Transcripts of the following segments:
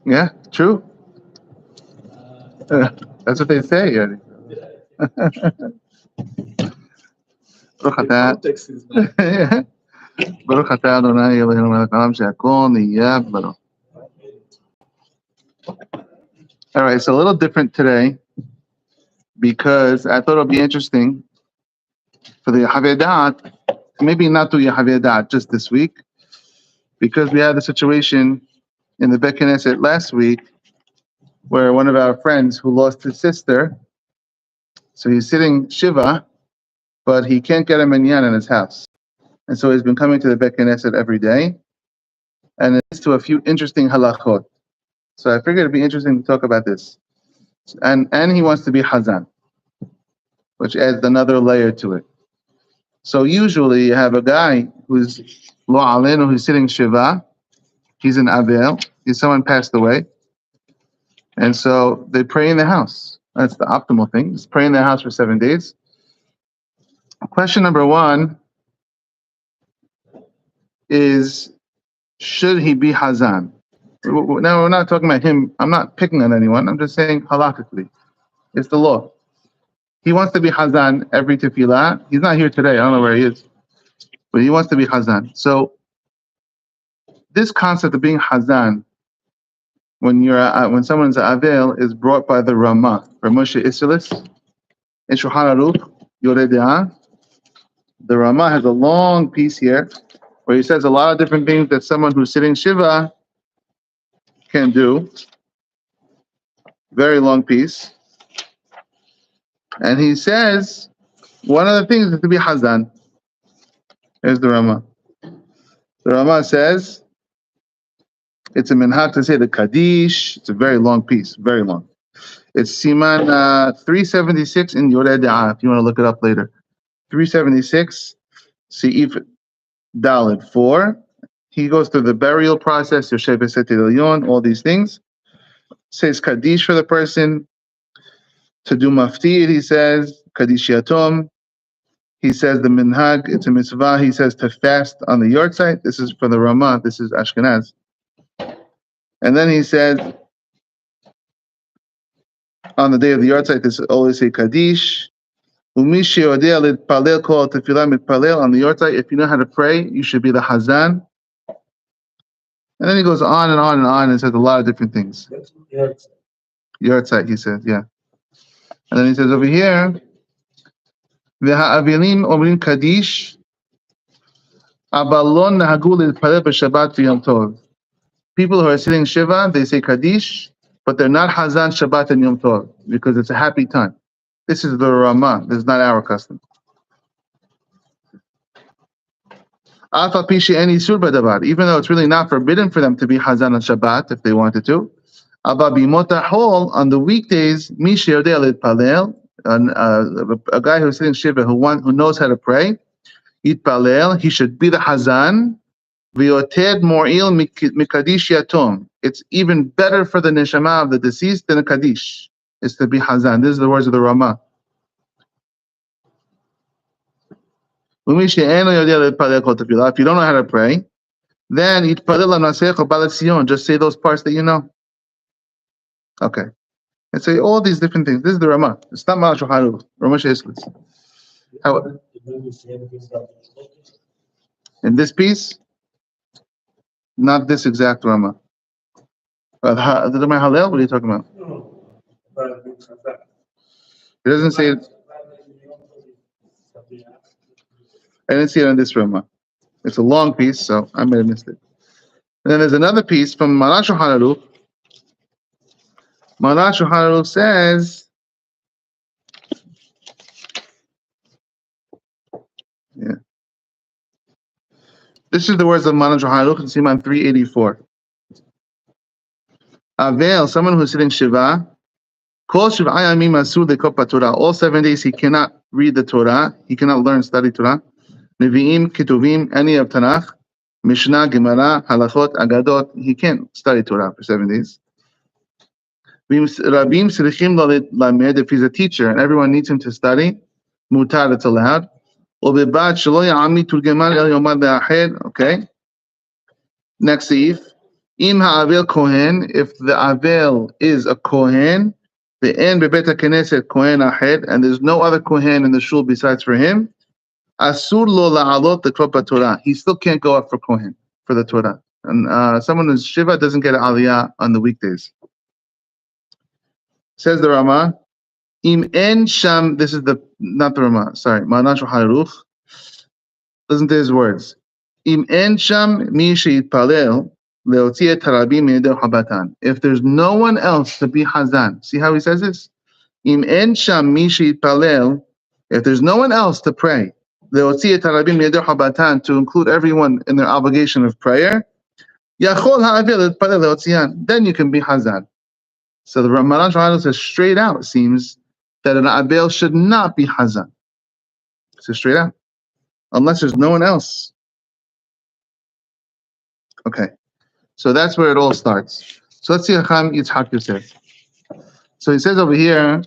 Yeah, true. That's what they say. Baruch atah. Baruch atah Adonai Eloheinu melech haolam she'akol niyeh b'doro. All right, so a little different today because I thought it would be interesting for the yechave daat, maybe not do yechave daat just this week, because we had the situation in the Bet Knesset last week where one of our friends who lost his sister, so he's sitting shivah, but he can't get a minyan in his house. And so he's been coming to the Bet Knesset every day, and it leads to a few interesting halachot. So I figured it'd be interesting to talk about this. And he wants to be hazan, which adds another layer to it. So usually you have a guy who's lo alenu, who's sitting shiva, he's an avel, someone passed away, and so they pray in the house. That's the optimal thing, is pray in the house for 7 days. Question number one is, should he be hazan? Now, we're not talking about him. I'm not picking on anyone. I'm just saying halachically. It's the law. He wants to be hazan every tefillah. He's not here today. I don't know where he is. But he wants to be hazan. So this concept of being hazan, when someone's avel, is brought by the Ramah, Ramoshe Isilis, in Shulchan Aruch, Yoreh De'ah. The Ramah has a long piece here where he says a lot of different things that someone who's sitting shiva can do. Very long piece. And he says one of the things is to be hazan. Here's the Ramah. The Ramah says it's a minhag to say the Kaddish. It's a very long piece, very long. It's Siman 376 in Yoreh De'ah, if you want to look it up later. 376, Seif Daled 4. He goes through the burial process, Yoshev Seted Elyon, all these things. Says Kaddish for the person. To do maftir, he says, Kaddish Yatom. He says the minhag, it's a mitzvah. He says to fast on the yortzeit. This is for the Ramah. This is Ashkenaz. And then he says, on the day of the yortzeit, this always say Kaddish. Umi she'odeh litpalel kol tefillah mitpalel. On the yortzeit, if you know how to pray, you should be the hazan. And then he goes on and on and on and says a lot of different things. Yortzeit, he says, yeah. And then he says over here, V'ha'avilim omrim Kaddish, abalon nahagu litpalel b'Shabbat v'Yom Tov. People who are sitting shiva, they say Kaddish, but they're not hazan Shabbat and Yom Tov because it's a happy time. This is the Ramah. This is not our custom. Even though it's really not forbidden for them to be hazan on Shabbat if they wanted to. On the weekdays, a guy who's sitting shiva who knows how to pray, he should be the hazan. It's even better for the neshama of the deceased than a kaddish. Is to be hazan. This is the words of the Ramah. If you don't know how to pray, then just say those parts that you know. Okay. And say all these different things. This is the Ramah. It's not Ma'al Shulchan Aruch. Ramah Sheislis. In this piece, not this exact Ramah. The Ramah Hallel, what are you talking about? It doesn't say it. I didn't see it on this Ramah. It's a long piece, so I may have missed it. And then there's another piece from Ma'al Shulchan Aruch. Ma'al Shulchan Aruch says, yeah. This is the words of Ma'al Shulchan Aruch in Siman 384. Avel, someone who's sitting shiva, all 7 days he cannot read the Torah, he cannot learn, study Torah. Nevi'im, Ketuvim, any of Tanakh, Mishnah, Gemara, Halachot, Agadot, he can't study Torah for 7 days. If he's a teacher and everyone needs him to study, mutar, it's allowed. Okay. Next seif. Im ha'avel kohen, if the avel is a kohen, the en bebet haKnesset kohen ahed, and there's no other kohen in the shul besides for him, asur lo la'alot the Torah. He still can't go up for kohen, for the Torah. And someone who's shivah doesn't get aliyah on the weekdays. Says the Rama, im en sham, this is not the Rama, sorry, Ma'anan Shulchan Aruch. Listen to his words. Im en sham mi she'yitpalel leotzi et harabim midei habatan. If there's no one else to be hazan, see how he says this? Im en sham mi she'yitpalel, if there's no one else to pray, leotzi et harabim midei habatan, to include everyone in their obligation of prayer, yachol ha'avil yitpalel leotzian, then you can be hazan. So the Ramadan Shulchan says straight out, it seems that an avel should not be hazan. So straight out, unless there's no one else. Okay, so that's where it all starts. So let's see Chacham Yitzhak Yosef. So he says over here,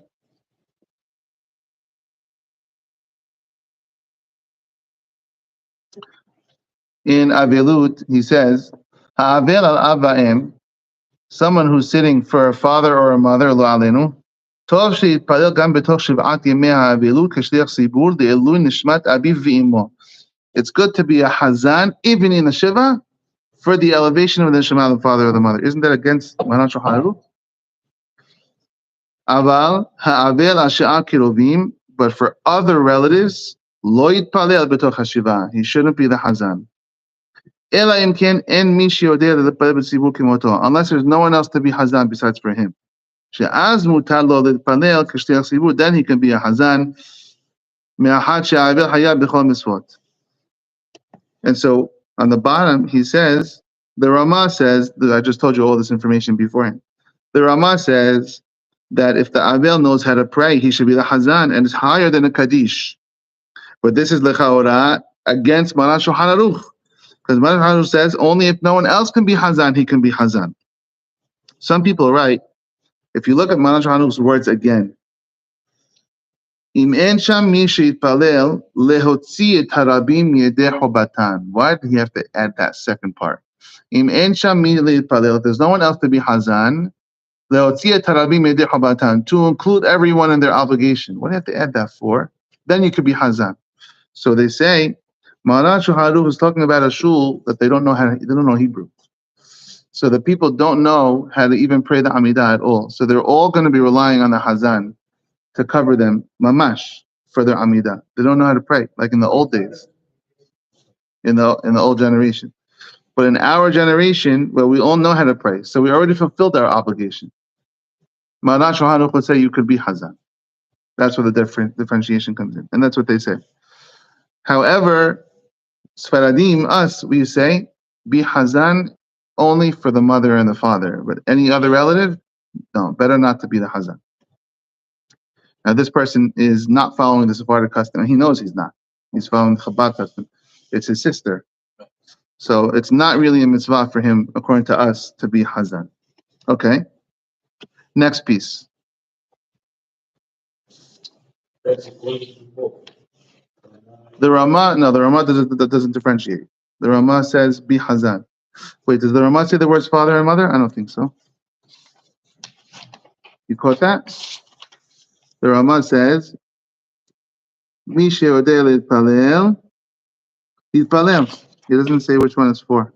in Avelut, he says, Ha'avel al ava'em, someone who's sitting for a father or a mother, lo alenu, tov she'yitpalel gam betoch shiv'at yemei ha'avelut k'shliach tzibur le'ilui nishmat abiv v'imo. It's good to be a hazan, even in the shiva, for the elevation of the neshama of the father or the mother. Isn't that against Ma'anan Shulchan Aruch? Aval ha'avel ashe'ar kirovim, but for other relatives, lo yitpalel betoch hashivah. He shouldn't be the hazan. Ela im ken en mi she'odeh l'yitpalel b'tzibur kimoto, unless there's no one else to be hazan besides for him. She'az mutar lo l'yitpalel k'shliach tzibur, then he can be a hazan. Me'achad she'avel hayav b'chol mitzvot. And so on the bottom, he says, the Rama says, I just told you all this information beforehand. The Rama says that if the Avel knows how to pray, he should be the Hazan, and it's higher than a Kaddish. But this is Lechaora against Ma'anan Shulchan Aruch. Because Ma'anan Shulchan Aruch says, only if no one else can be Hazan, he can be Hazan. Some people are right. If you look at Ma'anan Shulchan Aruch's words again, Im en sham mi she'yitpalel lehotzi et harabim yedei chobatan. Why did he have to add that second part? Im en sham mi she'yitpalel. If there's no one else to be hazan, lehotzi et harabim yedei chobatan, to include everyone in their obligation. What do you have to add that for? Then you could be hazan. So they say, Ma'anan Shulchan Aruch is talking about a shul that they don't know Hebrew. So the people don't know how to even pray the Amidah at all. So they're all going to be relying on the hazan to cover them, mamash, for their Amidah. They don't know how to pray, like in the old days, in the old generation. But in our generation, where we all know how to pray, so we already fulfilled our obligation. Ma'anan Shulchan Aruch would say you could be hazan. That's where the differentiation comes in, and that's what they say. However, Sfaradim, us, we say, be hazan only for the mother and the father, but any other relative, no, better not to be the hazan. Now, this person is not following the Sephardic custom, and he knows he's not. He's following the Chabad custom. It's his sister. So it's not really a mitzvah for him, according to us, to be hazan. Okay. Next piece. The Rama doesn't differentiate. The Rama says, be hazan. Wait, does the Rama say the words father and mother? I don't think so. You caught that? The Rama says, Mi she'odeh l'yitpalel, yitpalel. He doesn't say which one it's for.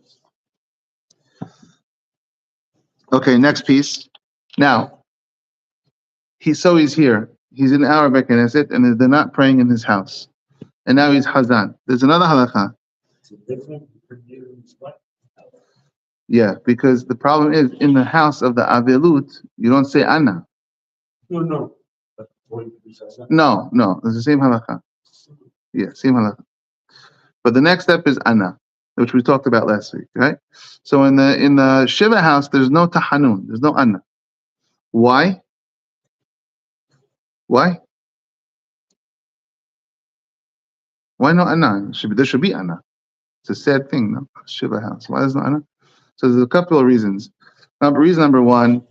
Okay, next piece. Now, he's here. He's in our Beit Knesset, and they're not praying in his house. And now he's hazan. There's another halakha. Yeah, because the problem is, in the house of the Avelut, you don't say Anna. No. No, it's the same halakha. Yeah, same halakha. But the next step is Anna, which we talked about last week, right? So in the shivah house, there's no tahanun, there's no Anna. Why? Why no Anna? There should be Anna. It's a sad thing, no? Shivah house. Why is no Anna? So there's a couple of reasons. Reason number one,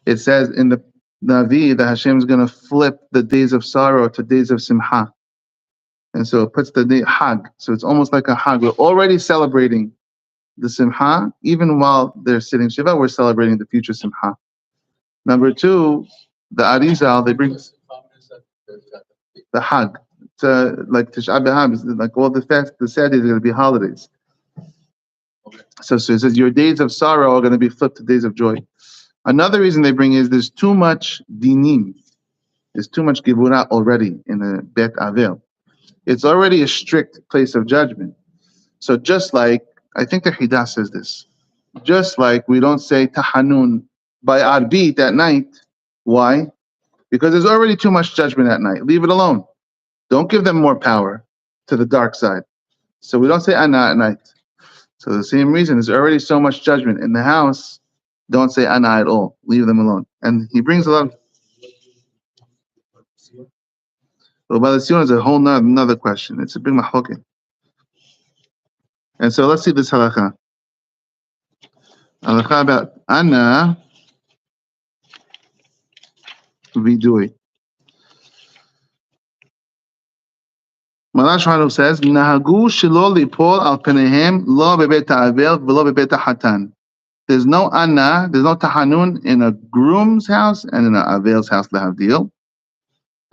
it says in the Navi that Hashem is going to flip the days of sorrow to days of simcha. And so it puts the day Hag. So it's almost like a Hag. We're already celebrating the simcha, even while they're sitting shiva, we're celebrating the future simcha. Number two, the Arizal, they bring the Hag. It's like Tisha B'Av, like all the sad days are going to be holidays. So it says your days of sorrow are going to be flipped to days of joy. Another reason they bring is there's too much dinim. There's too much gibura already in the Bet Avel. It's already a strict place of judgment. So just like, I think the Hidah says this, just like we don't say Tahanun by Arbit at night. Why? Because there's already too much judgment at night. Leave it alone. Don't give them more power to the dark side. So we don't say Ana at night. So the same reason, there's already so much judgment in the house. Don't say Ana at all. Leave them alone. And he brings a lot of... Well, by the Sion is a whole another question. It's a big mahloket. And so let's see this halakha. Halakha about Ana Vidui. Malash Hanuv says, Nahagu shelo lipol al penehem lo bebet ha'avel v'lo bebet ha'hatan. There's no Ana, there's no Tahanun in a groom's house and in an Avel's house, lehavdil.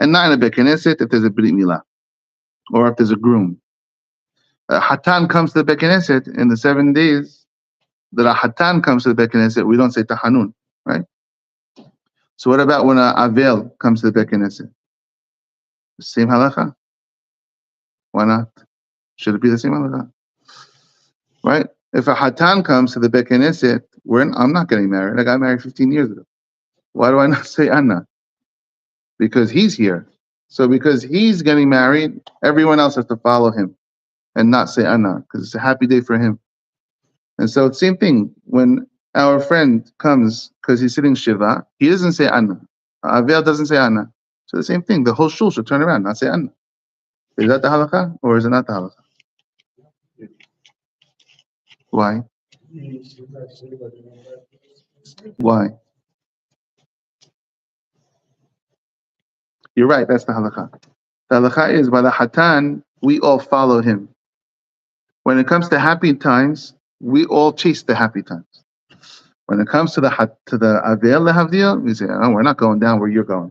And not in a Bet Knesset if there's a Brit Milah, or if there's a groom. A Hatan comes to the Bet Knesset in the 7 days that a Hatan comes to the Bet Knesset, we don't say Tahanun, right? So what about when a Avel comes to the Bet Knesset? The same halacha? Why not? Should it be the same halacha? Right? If a Hatan comes to the Bet Knesset, I'm not getting married. I got married 15 years ago. Why do I not say Anna? Because he's here. So because he's getting married, everyone else has to follow him and not say Anna, because it's a happy day for him. And so it's the same thing. When our friend comes because he's sitting Shiva, he doesn't say Anna. Avel doesn't say Anna. So the same thing. The whole shul should turn around, not say Anna. Is that the halakha or is it not the halakha? Why? Why? You're right, that's the halakha. The halakha is by the Hatan, we all follow him. When it comes to happy times, we all chase the happy times. When it comes to the Avel lehavdil, we say, oh, we're not going down where you're going.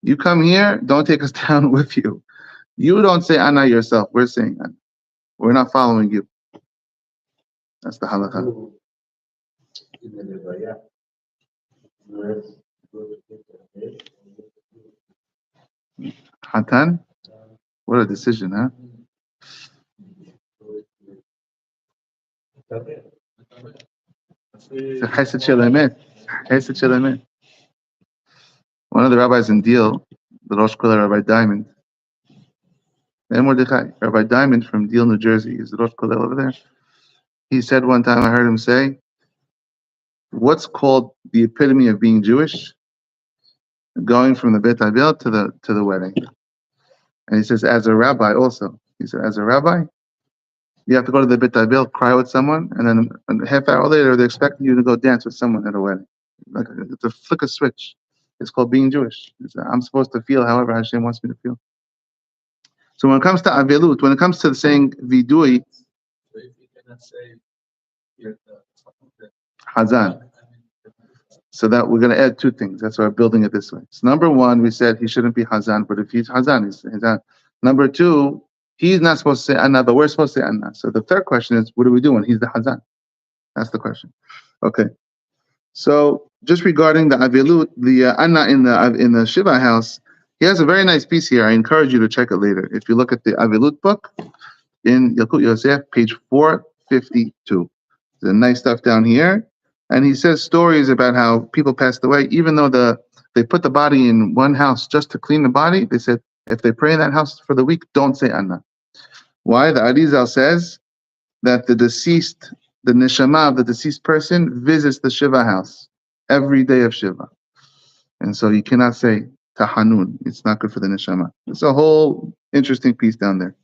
You come here, don't take us down with you. You don't say Anna yourself, we're saying Anna. We're not following you. That's the halakha. Hatan? What a decision, huh? One of the rabbis in Deal, the Rosh Kollel Rabbi Diamond, and Mordechai, Rabbi Diamond from Deal, New Jersey, is the Rosh Kollel over there. He said one time, I heard him say, what's called the epitome of being Jewish? Going from the Bet Avel to the wedding. And he says, as a rabbi also, he said, as a rabbi, you have to go to the Bet Avel, cry with someone, and then a half hour later, they're expecting you to go dance with someone at a wedding. Like it's a flick of switch. It's called being Jewish. I'm supposed to feel however Hashem wants me to feel. So when it comes to Avelut, when it comes to saying Vidui, Hazan. So that we're going to add two things. That's why we're building it this way. So number one, we said he shouldn't be Hazan, but if he's Hazan, he's Hazan. Number two, he's not supposed to say Anna, but we're supposed to say Anna. So the third question is, what do we do when he's the Hazan? That's the question. Okay. So just regarding the Avelut, the Anna in the Shiva house, he has a very nice piece here. I encourage you to check it later. If you look at the Avelut book in Yalkut Yosef, page 452. There's nice stuff down here. And he says stories about how people passed away, even though they put the body in one house just to clean the body. They said, if they pray in that house for the week, don't say Anna. Why? The Arizal says that the neshama of the deceased person visits the Shiva house every day of Shiva. And so you cannot say Tahanun. It's not good for the neshama. It's a whole interesting piece down there.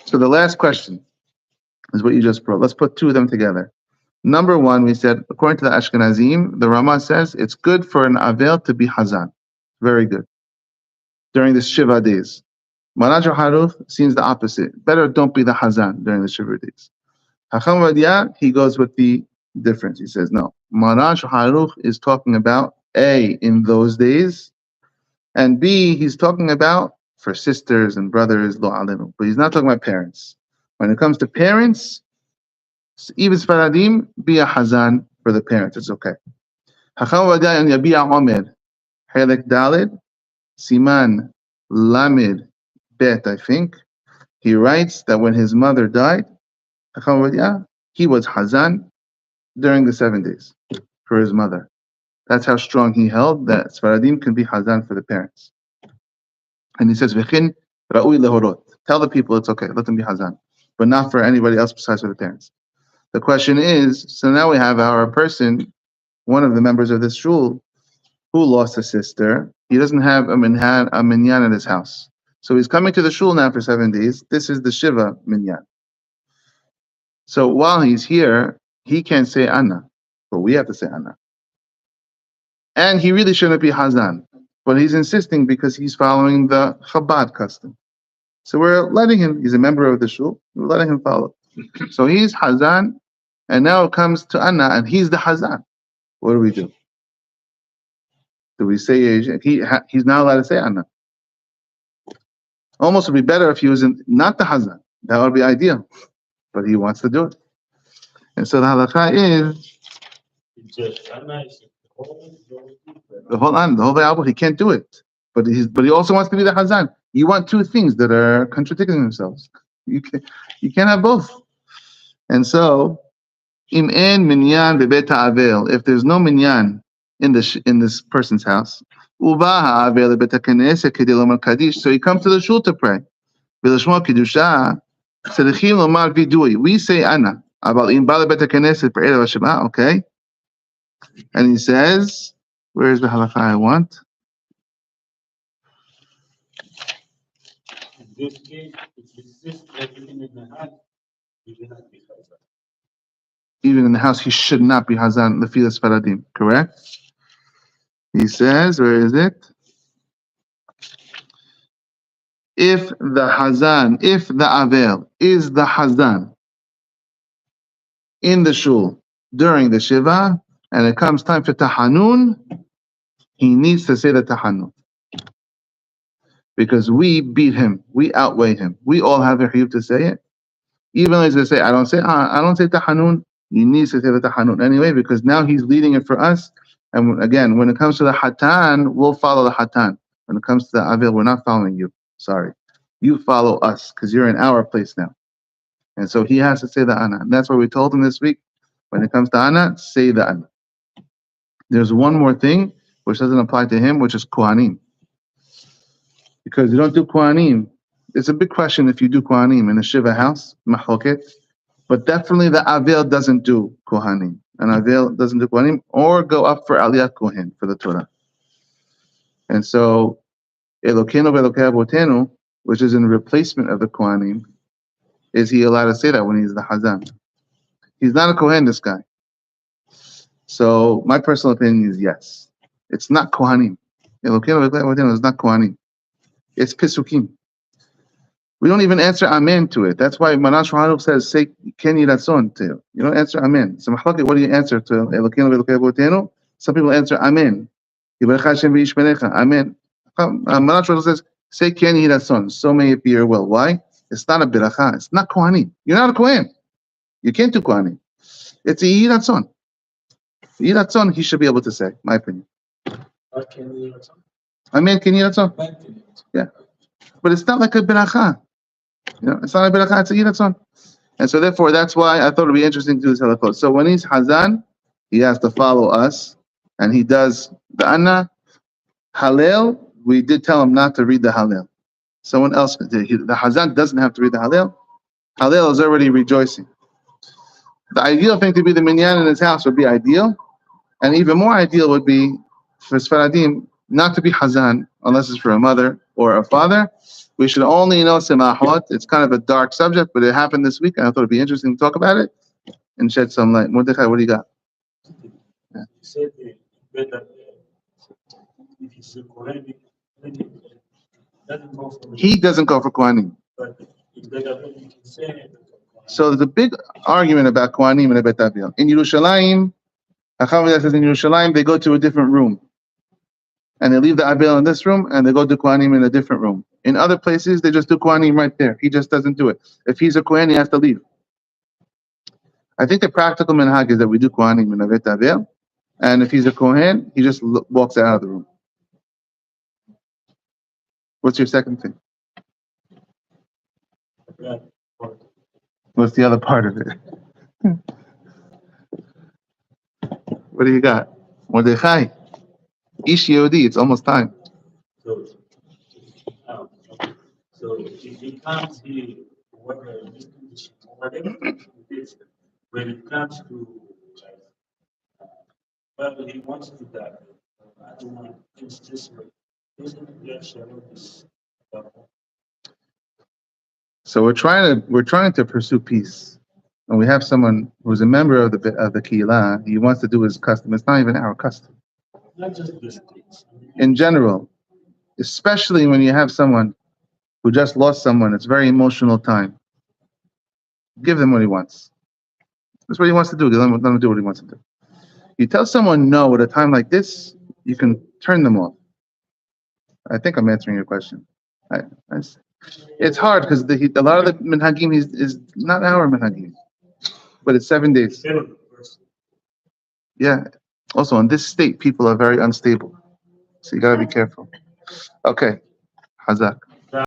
So the last question is what you just brought. Let's put two of them together. Number one, we said, according to the Ashkenazim, the Rama says it's good for an Avel to be Hazan. Very good. During the Shiva days. Manaj Haruf seems the opposite. Better don't be the Hazan during the Shiva days. Hacham Vadia, he goes with the difference. He says, no. Maran Shaharuch is talking about A, in those days, and B, he's talking about for sisters and brothers, lo alenu. But he's not talking about parents. When it comes to parents, even Sfaradim, be a hazan for the parents. It's okay. Hacham Vadia and Yabi'a Omer, Helek Dalid, Siman Lamed Bet, I think. He writes that when his mother died, Hacham Vadia, he was hazan during the 7 days for his mother. That's how strong he held that Sfaradim can be hazan for the parents. And he says, V'chin ra'ui lehorot. Tell the people it's okay, let them be hazan, but not for anybody else besides for the parents. The question is, so now we have our person, one of the members of this shul, who lost a sister. He doesn't have a minyan in his house. So he's coming to the shul now for 7 days. This is the shivah minyan. So while he's here, he can't say Anna, but we have to say Anna. And he really shouldn't be hazan, but he's insisting because he's following the Chabad custom. So we're letting him, he's a member of the shul, we're letting him follow. So he's hazan, and now it comes to Anna, and he's the hazan. What do we do? Do we say, he's not allowed to say Anna? Almost would be better if he was not the hazan. That would be ideal. But he wants to do it. And so the halakha is, the whole album, he can't do it. But he also wants to be the hazan. You want two things that are contradicting themselves. You can't have both. And so, im en minyan bebet ha'avel, if there's no minyan in this person's house, uba ha'avel bebet ha'knesset kedei lomar kaddish, so he comes to the shul to pray. V'lashmo kiddusha, tzerichim lomar vidui. We say Anna, about im ba lebet ha'knesset be'erev ha'shema, okay? And he says, where's the halakha I want? In this case, if it's just everything in the house, you do not be hazan. Even in the house, he should not be hazan lefilas faradim, correct? He says, where is it? If the avel is the hazan in the shul during the shivah, and it comes time for tahanun, he needs to say the tahanun. Because we beat him, we outweigh him. We all have a chiyuv to say it. Even though he's going to say, I don't say tahanun, you need to say the tahanun anyway, because now he's leading it for us. And again, when it comes to the hatan, we'll follow the hatan. When it comes to the avil, we're not following you. Sorry. You follow us, because you're in our place now. And so he has to say the Anna. And that's why we told him this week, when it comes to Anna, say the Anna. There's one more thing, which doesn't apply to him, which is Kohanim. Because you don't do Kohanim. It's a big question if you do Kohanim in a Shiva house, Machoket. But definitely the Avil doesn't do Kohanim. And Avil doesn't do Kohanim, or go up for Aliyat Kohen, for the Torah. And so, Elokeinu ve'Elokei Avotenu, which is in replacement of the Kohanim, is he allowed to say that when he's the Hazan? He's not a Kohen, this guy. So my personal opinion is yes. It's not Kohanim. Elokeinu ve'Elokei Avotenu is not Kohanim. It's Pesukim. We don't even answer Amen to it. That's why Maran Shulchan says, say Ken Yiratzon to you. You don't answer Amen. So what do you answer to Elokeinu ve'Elokei Avotenu? Some people answer Amen. Yivarech Hashem v'yishmerecha. Amen. Maran Shulchan says, say Ken Yiratzon. So may it be your will. Why? It's not a beracha. It's not Kohanim. You're not a Kohen. You can't do Kohanim. It's a Yiratzon. Yiratzon, he should be able to say, my opinion. Amen, Ken Yiratzon. Yeah. But it's not like a beracha. It's not a beracha, it's a yiratzon. And so therefore, that's why I thought it would be interesting to do this halachot. So when he's hazan, he has to follow us, and he does the anna. Hallel, we did tell him not to read the Hallel. Someone else, the hazan doesn't have to read the Hallel. Hallel is already rejoicing. The ideal thing to be the minyan in his house would be ideal, and even more ideal would be for Sfaradim not to be hazan unless it's for a mother or a father. We should only know semahot. It's kind of a dark subject, but it happened this week, and I thought it'd be interesting to talk about it and shed some light. Mordechai, what do you got? Yeah. You said better if he's a Kohen, he doesn't go for Kohanim. But it's better when you can say So there's a big argument about Kohanim and Bet Aviel. In Yerushalayim, Hacham says in Yerushalayim, they go to a different room. And they leave the Aviel in this room, and they go to Kohanim in a different room. In other places, they just do Kohanim right there. He just doesn't do it. If he's a Kohen, he has to leave. I think the practical minhag is that we do Kohanim in a Bet Aviel. And if he's a Kohen, he just walks out of the room. What's your second thing? What's the other part of it? What do you got? Mordechai. Ish Yehudi, it's almost time. So if he comes here, whether when it comes to whether he wants to die, I don't want things this way. So we're trying to pursue peace, and we have someone who's a member of the Kehillah. He wants to do his custom. It's not even our custom. Not just this case. In general, especially when you have someone who just lost someone, it's a very emotional time. Give them what he wants. That's what he wants to do. Let him do what he wants to do. You tell someone no at a time like this, you can turn them off. I think I'm answering your question. It's hard because a lot of the minhagim is not our minhagim, but it's 7 days. Yeah. Also, in this state, people are very unstable, so you gotta be careful. Okay, Hazak.